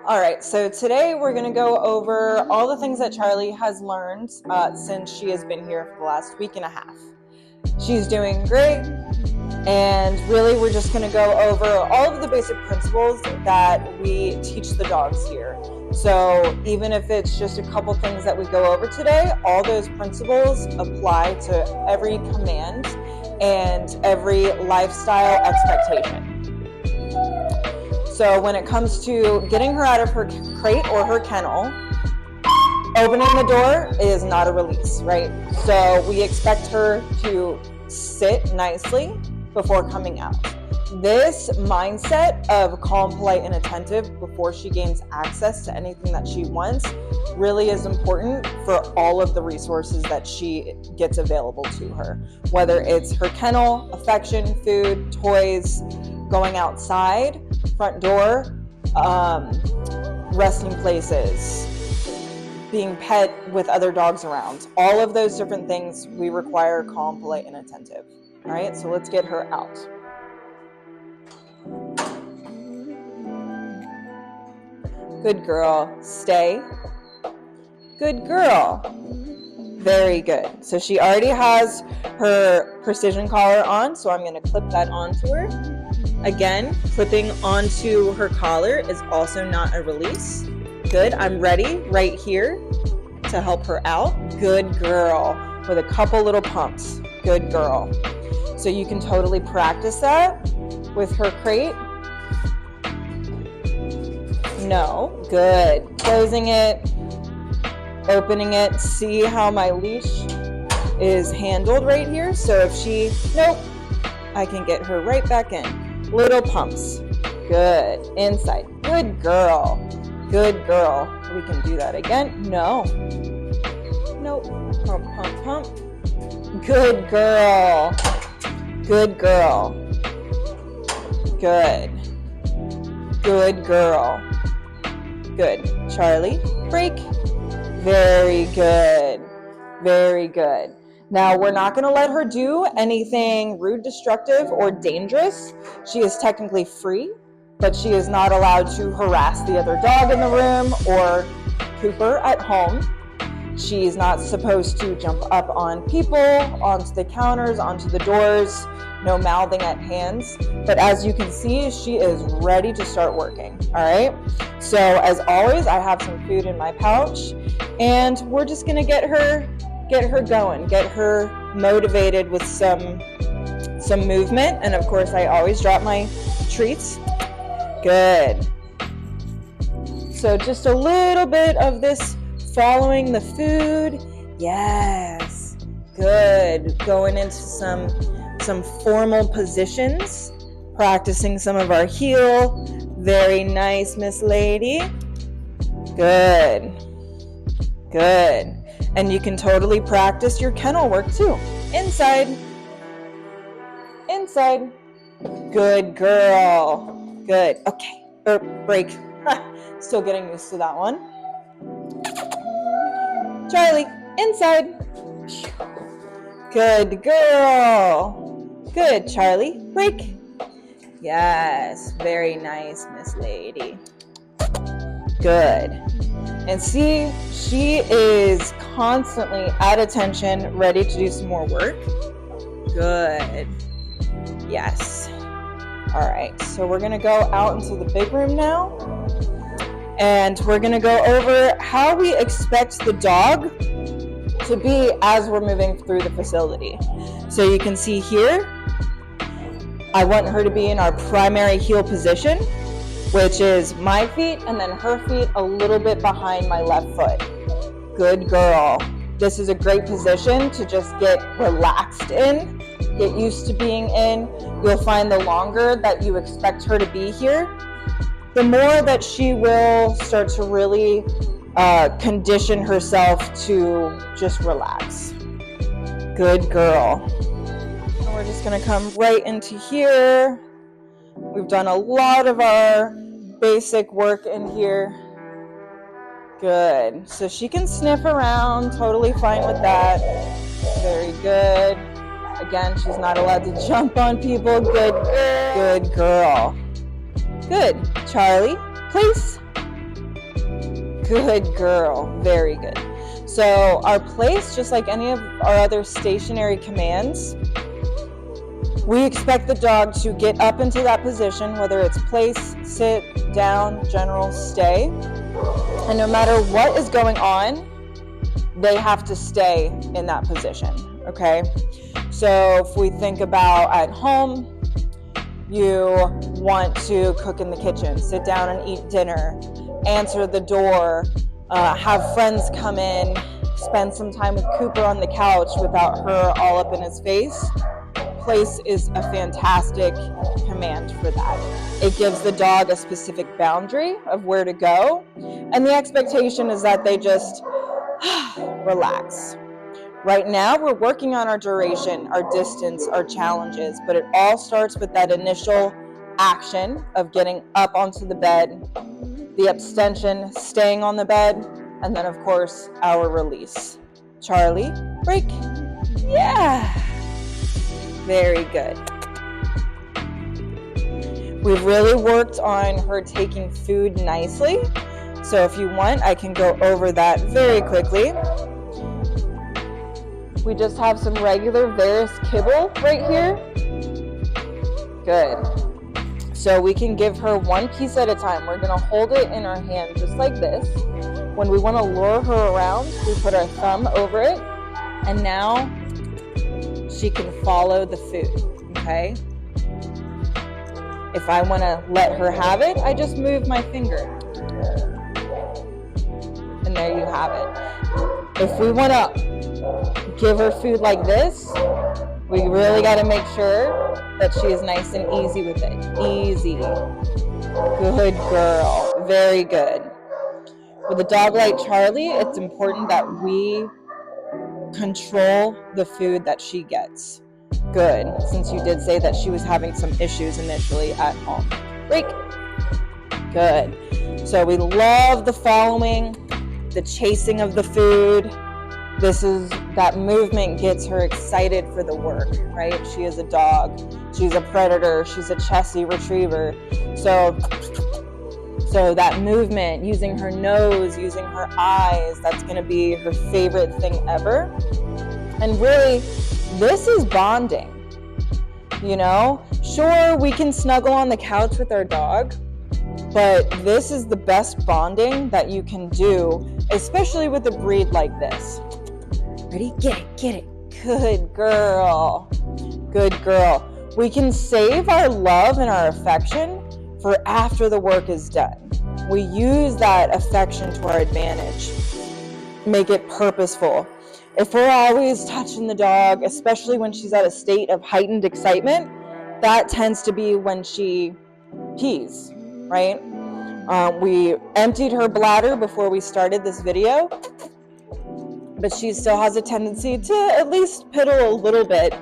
All right, so today we're going to go over all the things that Charley has learned since she has been here for the last week and a half. She's doing great, and really we're just going to go over all of the basic principles that we teach the dogs here. So even if it's just a couple things that we go over today, all those principles apply to every command and every lifestyle expectation. So when it comes to getting her out of her crate or her kennel, opening the door is not a release, right? So we expect her to sit nicely before coming out. This mindset of calm, polite, and attentive before she gains access to anything that she wants really is important for all of the resources that she gets available to her. Whether it's her kennel, affection, food, toys, going outside, front door, resting places, being pet with other dogs around. All of those different things we require calm, polite, and attentive. All right, so let's get her out. Good girl. Stay. Good girl. Very good. So she already has her precision collar on, so I'm going to clip that onto her. Again, clipping onto her collar is also not a release. Good. I'm ready right here to help her out. Good girl. With a couple little pumps. Good girl. So you can totally practice that with her crate. No. Good. Closing it. Opening it. See how my leash is handled right here. So if she, nope, I can get her right back in. Little pumps. Good. Inside. Good girl. Good girl. We can do that again. No. Nope. Pump, pump, pump. Good girl. Good girl. Good. Good girl. Good. Charley, break. Very good. Very good. Now, we're not going to let her do anything rude, destructive, or dangerous. She is technically free, but she is not allowed to harass the other dog in the room or Cooper at home. She's not supposed to jump up on people, onto the counters, onto the doors, no mouthing at hands. But as you can see, she is ready to start working, all right? So as always, I have some food in my pouch, and we're just going to get her going, get her motivated with some movement. And of course, I always drop my treats. Good. So just a little bit of this following the food. Yes. Good. Going into some formal positions, practicing some of our heel. Very nice, Miss Lady. Good. Good. And you can totally practice your kennel work too. Inside. Inside. Good girl. Good. Okay. Break. Still getting used to that one. Charley, inside. Good girl. Good, Charley. Break. Yes. Very nice, Miss Lady. Good. And see, she is constantly at attention, ready to do some more work. Good. Yes. All right, so we're going to go out into the big room now. And we're going to go over how we expect the dog to be as we're moving through the facility. So you can see here, I want her to be in our primary heel position, which is my feet and then her feet a little bit behind my left foot. Good girl. This is a great position to just get relaxed in, get used to being in. You'll find the longer that you expect her to be here, the more that she will start to really condition herself to just relax. Good girl. And we're just gonna come right into here. We've done a lot of our basic work in here. Good. So she can sniff around, totally fine with that. Very good. Again, she's not allowed to jump on people. Good girl. Good girl. Good. Charley, place. Good girl. Very good. So our place, just like any of our other stationary commands, we expect the dog to get up into that position, whether it's place, sit, down, general, stay. And no matter what is going on, they have to stay in that position, okay? So if we think about at home, you want to cook in the kitchen, sit down and eat dinner, answer the door, have friends come in, spend some time with Cooper on the couch without her all up in his face. Place is a fantastic command for that. It gives the dog a specific boundary of where to go, and the expectation is that they just relax. Right now, we're working on our duration, our distance, our challenges, but it all starts with that initial action of getting up onto the bed, the abstention, staying on the bed, and then, of course, our release. Charley, break. Yeah. Very good. We've really worked on her taking food nicely. So if you want, I can go over that very quickly. We just have some regular Varus kibble right here. Good. So we can give her one piece at a time. We're gonna hold it in our hand just like this. When we wanna lure her around, we put our thumb over it, and now she can follow the food, okay? If I wanna let her have it, I just move my finger. And there you have it. If we wanna give her food like this, we really gotta make sure that she is nice and easy with it. Easy. Good girl. Very good. With a dog like Charley, it's important that we control the food that she gets. Good, since you did say that she was having some issues initially at home. Break. Good. So we love the following, the chasing of the food. That movement gets her excited for the work, right? She is a dog. She's a predator. She's a Chessie retriever. So that movement, using her nose, using her eyes, that's going to be her favorite thing ever. And really, this is bonding. You know, sure, we can snuggle on the couch with our dog, but this is the best bonding that you can do, especially with a breed like this. Ready? Get it. Good girl. Good girl. We can save our love and our affection for after the work is done. We use that affection to our advantage. Make it purposeful. If we're always touching the dog, especially when she's at a state of heightened excitement, that tends to be when she pees, right? We emptied her bladder before we started this video, but she still has a tendency to at least piddle a little bit.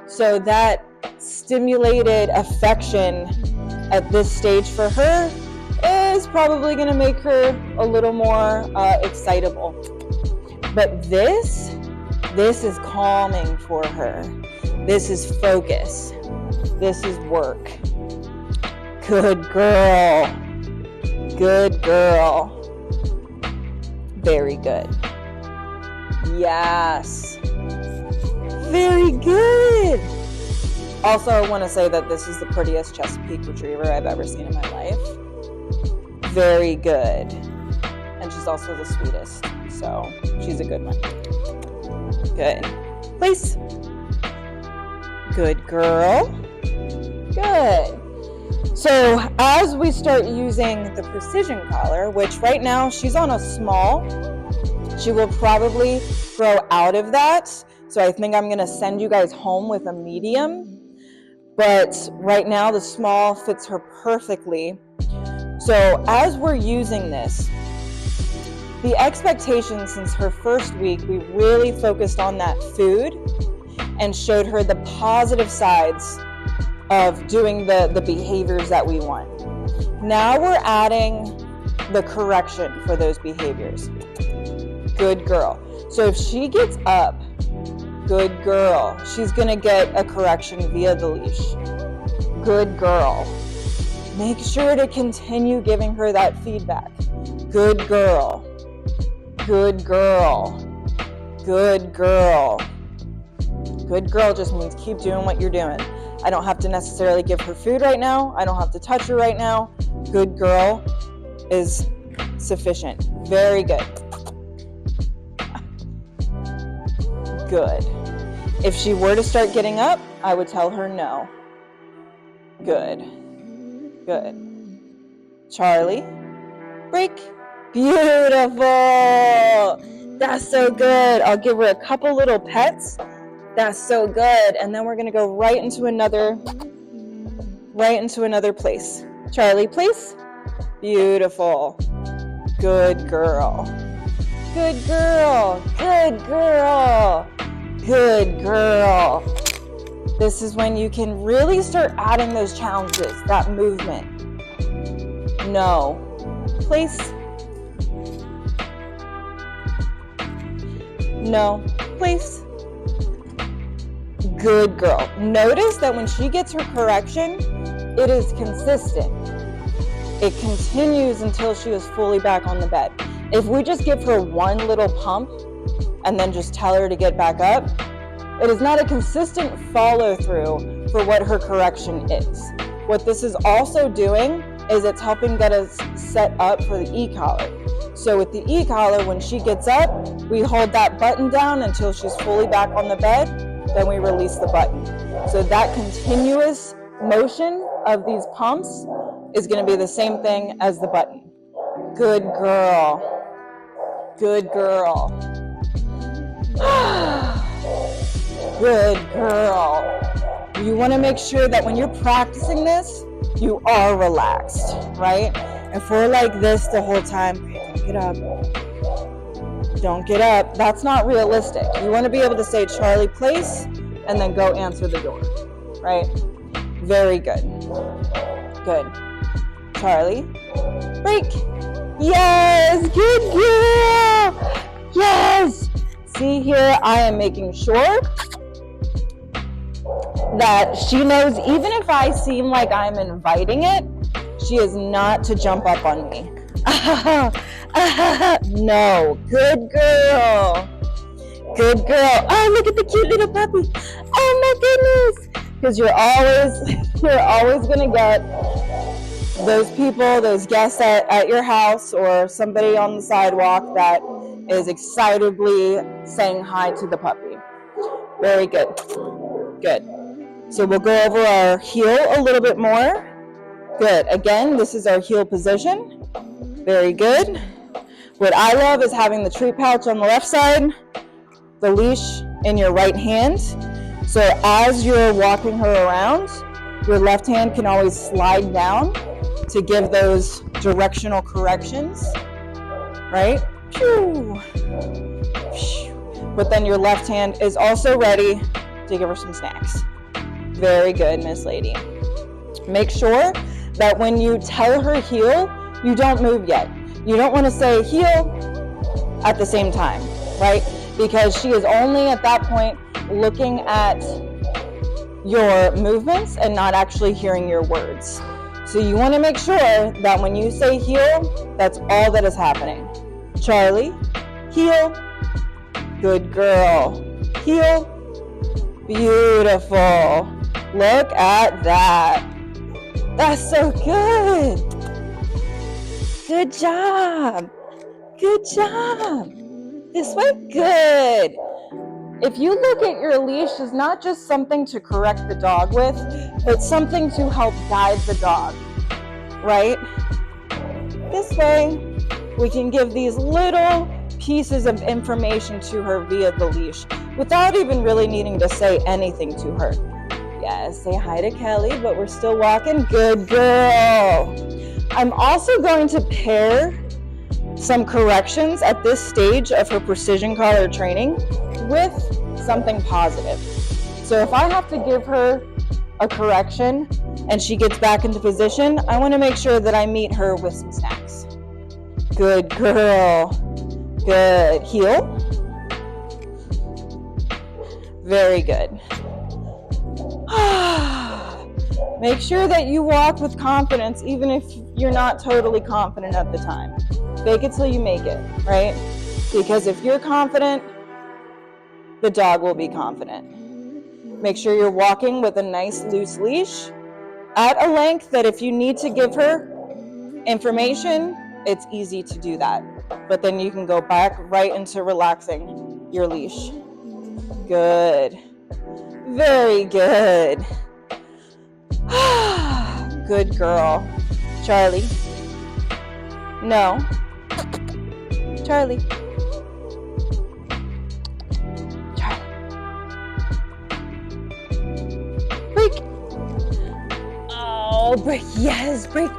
So that stimulated affection at this stage for her is probably going to make her a little more excitable. But this is calming for her. This is focus. This is work. Good girl. Good girl. Very good. Yes. Very good. Also, I want to say that this is the prettiest Chesapeake Retriever I've ever seen in my life. Very good. And she's also the sweetest. So she's a good one. Good. Place. Good girl. Good. So as we start using the precision collar, which right now she's on a small, she will probably grow out of that. So I think I'm going to send you guys home with a medium. But right now the small fits her perfectly. So as we're using this, the expectation since her first week, we really focused on that food and showed her the positive sides of doing the behaviors that we want. Now we're adding the correction for those behaviors. Good girl. So if she gets up, good girl. She's gonna get a correction via the leash. Good girl. Make sure to continue giving her that feedback. Good girl. Good girl. Good girl. Good girl just means keep doing what you're doing. I don't have to necessarily give her food right now. I don't have to touch her right now. Good girl is sufficient. Very good. Good. If she were to start getting up, I would tell her no. Good. Good. Charley, break. Beautiful. That's so good. I'll give her a couple little pets. That's so good. And then we're going to go right into another place. Charley, please. Beautiful. Good girl. Good girl. Good girl. Good girl. This is when you can really start adding those challenges, that movement. No. Place. No. Place. Good girl. Notice that when she gets her correction, it is consistent. It continues until she is fully back on the bed. If we just give her one little pump and then just tell her to get back up, it is not a consistent follow through for what her correction is. What this is also doing is it's helping get us set up for the e-collar. So with the e-collar, when she gets up, we hold that button down until she's fully back on the bed, then we release the button. So that continuous motion of these pumps is going to be the same thing as the button. Good girl. Good girl. Good girl. You want to make sure that when you're practicing this, you are relaxed, right? If we're like this the whole time, don't get up. Don't get up. That's not realistic. You want to be able to say, Charley, place, and then go answer the door, right? Very good. Good. Charley, break. Yes, good girl. Yes. See here, I am making sure that she knows even if I seem like I'm inviting it, she is not to jump up on me. No, good girl. Good girl. Oh, look at the cute little puppy. Oh my goodness. Because you're always gonna get those people, those guests at your house or somebody on the sidewalk that is excitedly saying hi to the puppy. Very good. Good. So we'll go over our heel a little bit more. Good. Again, this is our heel position. Very good. What I love is having the treat pouch on the left side, the leash in your right hand. So as you're walking her around, your left hand can always slide down to give those directional corrections, right? Pew. Pew. But then your left hand is also ready to give her some snacks. Very good, Miss Lady. Make sure that when you tell her heel, you don't move yet. You don't want to say heel at the same time, right? Because she is only at that point looking at your movements and not actually hearing your words. So you want to make sure that when you say heel, that's all that is happening. Charley, heel. Good girl. Heel. Beautiful. Look at that. That's so good. Good job. Good job. This way, good. If you look at your leash as not just something to correct the dog with, but something to help guide the dog, right? This way, we can give these little pieces of information to her via the leash without even really needing to say anything to her. Yes, say hi to Kelly, but we're still walking. Good girl. I'm also going to pair some corrections at this stage of her precision collar training with something positive. So if I have to give her a correction and she gets back into position, I want to make sure that I meet her with some snacks. Good girl. Good. Heel. Very good. Make sure that you walk with confidence even if you're not totally confident at the time. Fake it till you make it, right? Because if you're confident, the dog will be confident. Make sure you're walking with a nice loose leash at a length that if you need to give her information, it's easy to do that. But then you can go back right into relaxing your leash. Good. Very good. Good girl. Charley. No. Charley. Charley. Break. Oh, break. Yes, break.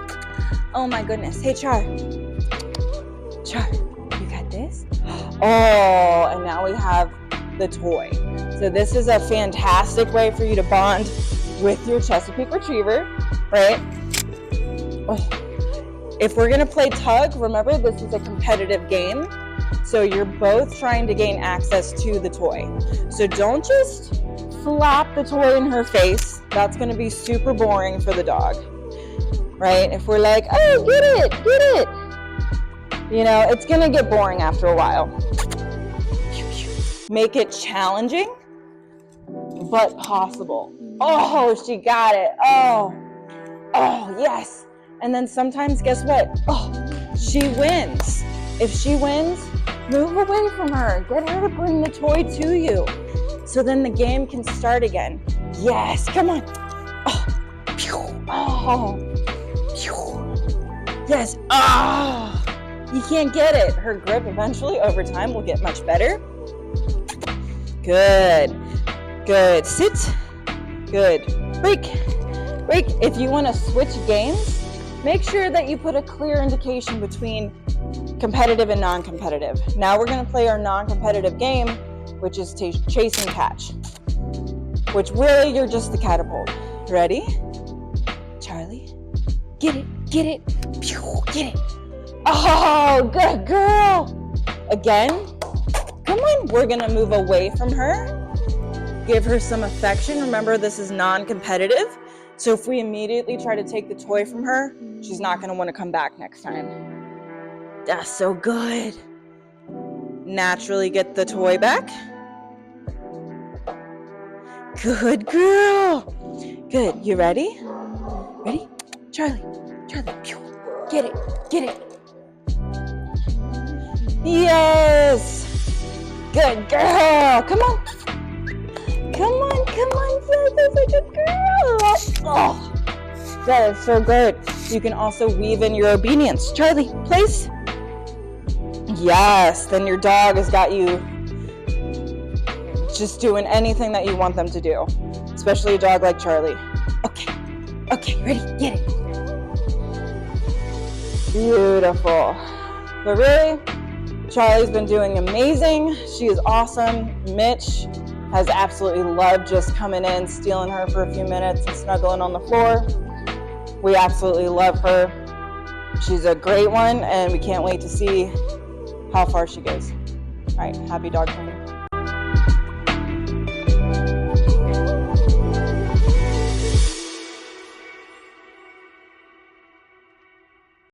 Oh my goodness. Hey, Char. Char, you got this? Oh, and now we have the toy. So this is a fantastic way for you to bond with your Chesapeake Retriever, right? Oh. If we're gonna play tug, remember this is a competitive game. So you're both trying to gain access to the toy. So don't just slap the toy in her face. That's gonna be super boring for the dog, right? If we're like, oh, get it. You know, it's gonna get boring after a while. Make it challenging, but possible. Oh, she got it. Oh, yes. And then sometimes, guess what? Oh, she wins. If she wins, move away from her. Get her to bring the toy to you. So then the game can start again. Yes, come on. Oh, yes. Oh, you can't get it. Her grip eventually over time will get much better. Good. Sit. Good. Break. If you want to switch games, make sure that you put a clear indication between competitive and non-competitive. Now we're going to play our non-competitive game, which is chase and catch, which really you're just the catapult. Ready? Charley, get it. Get it. Oh, good girl. Again, come on. We're going to move away from her. Give her some affection. Remember, this is non-competitive. So if we immediately try to take the toy from her, she's not going to want to come back next time. That's so good. Naturally get the toy back. Good girl. Good. You ready? Ready? Charley. Get it. Yes. Good girl. Come on. Yes, that's a good girl. Oh, that is so good. You can also weave in your obedience. Charley, place. Yes, then your dog has got you just doing anything that you want them to do, especially a dog like Charley. Okay, ready, get it. Beautiful. But really, Charley's been doing amazing. She is awesome. Mitch has absolutely loved just coming in, stealing her for a few minutes and snuggling on the floor. We absolutely love her. She's a great one, and we can't wait to see how far she goes. All right, happy dog training.